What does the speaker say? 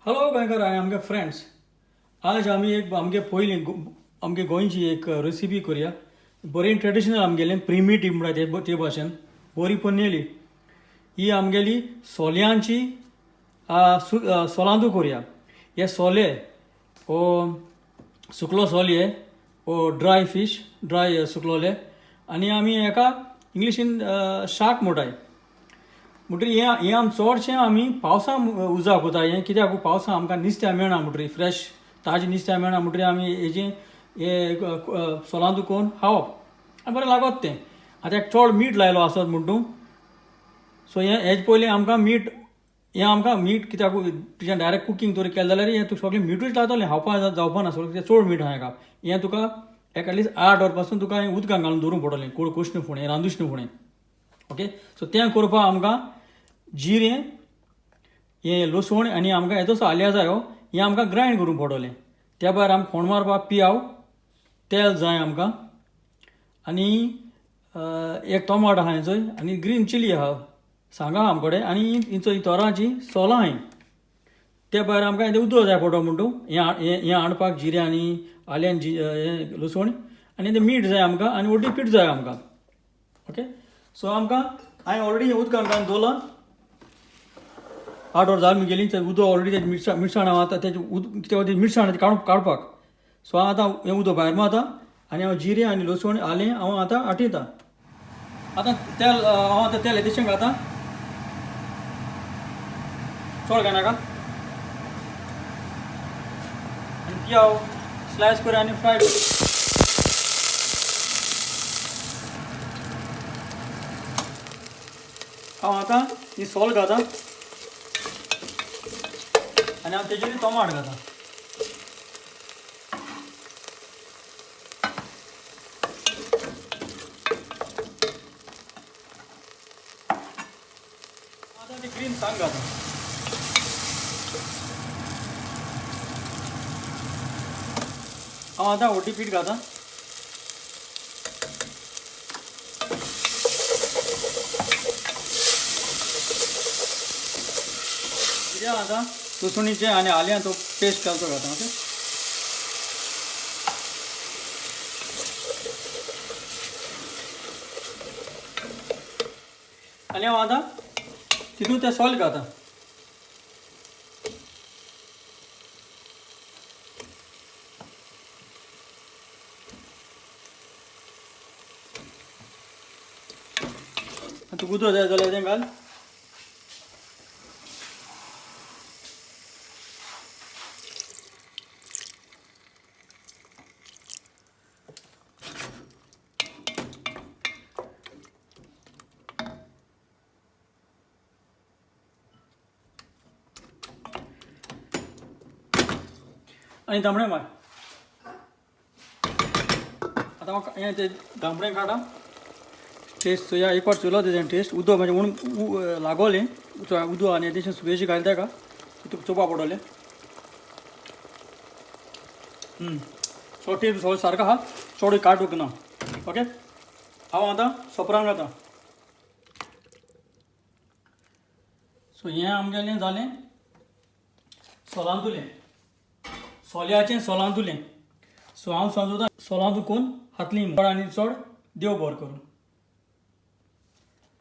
Hello गोंयकार आनी आमगे फ्रेंड्स, आज आमी एक आमगे पयलीं आमगे गोंयची एक रेसिपी करुया. बरी ट्रेडिशनल आमगेलें प्रिमीट म्हणटा ते भाशेन बरी पन्नेली ही आमगेली सोल्यांची सोलांदू करुया. हे सोले ओ सुकलो सोलये ओ ड्राय फीश ड्राय सुकलोले आनी आमी हेका इंग्लिशीन शाक म्हणटाय. म्हणटरी हें आम चडशें आमी पावसा उजार कोता. हें कित्याक पावसा आमकां नुस्तें मेळना म्हणटरी फ्रेश ताजें नुस्तें मेळना म्हणटरी आमी हेजें हे सोलांदू करून खावप आनी बरें लागत तें. आतां एक चड मीठ लायलो आसत म्हण तूं सो हेजे पयलीं आमकां मीठ कित्याक तुजें डायरेक्ट कुकींग तरी केलें जाल्यार हें तुका सगळें मीठूच लायतलें खावपा जावपा ना. सगळें चड मीठ आहा हेका. हें तुका एटलीस्ट 8 वर पासून तुका हें उदकांत घालून दवरूंक पडटलें कुश्ण फुडें रांदूश्ण फुडें. ओके, सो तें करपाक आमकां जिरें हें लसूण आनी आमकां येदोसो आल्या जाय हें आमकां ग्रायंड करूंक पडटलें. त्या भायर आमकां फोंड मारपाक पियाव तेल जाय आमकां आनी एक टोमाट आहा हेचोय आनी ग्रीन चिली आहा सांगा आमचे कडेन आनी हिंचो तोरांची सोलां हाय. त्या भायर आमकां हें उदक जाय पडटो म्हणटू हें हाडपाक जिरें आनी आल्यान हें लसूण आनी तें मीठ जाय आमकां आनी व्हडली पीठ जाय आमकां. ओके, सो आमकां हांवें ऑलरेडी उदकांत घालून दवरलां. 8 वर जाली गेली उदक ऑलरेडी मिरसाण आतां तेजें मिरसाण काडपाक. सो हांव आतां हें उदक भायर मारता आनी हांव जिरें आनी लसूण आलें हांव आतां आटयतां. आतां हांव आतां तेल येदेशें घालतां, चड घालनाका आनी पियाव स्लायस कर आनी फ्राय कर. हांव आतां ही सोल घालतां आनी हांव तेजेर टोमाट घालतां. आतां ती ग्रीन सांग घालतां. हांव आतां व्हडली पीठ घालतां. कित्याक आतां लसणीचें आनी आल्यां तो पेस्ट घालचो घालता. ओके, आनी हांव आतां तितून तें सॉल्ट घालता. तुका उदक जाय जाल्यार तें घाल. आनी तांबडें मार. आतां हांव हें तें तांबडें काडा टेस्ट चोया एक फावट चोयलो तेजें टेस्ट. उदक म्हणजे म्हणून लागोलें उदक आनी तेजें सुबेजी घालता का तुका चोवपा पडटलें. सो टेस्ट सगळें सारको आहा, चड काटूंक ना. ओके, हांव आतां सोपरान घालतां. सो हें आमगेलें जालें सोलांतुलें, सोल्याचें सोलांतुलें. सो हांव समजता सोलांतू कोन्न हातलीं आनी चड देव बरें करूं.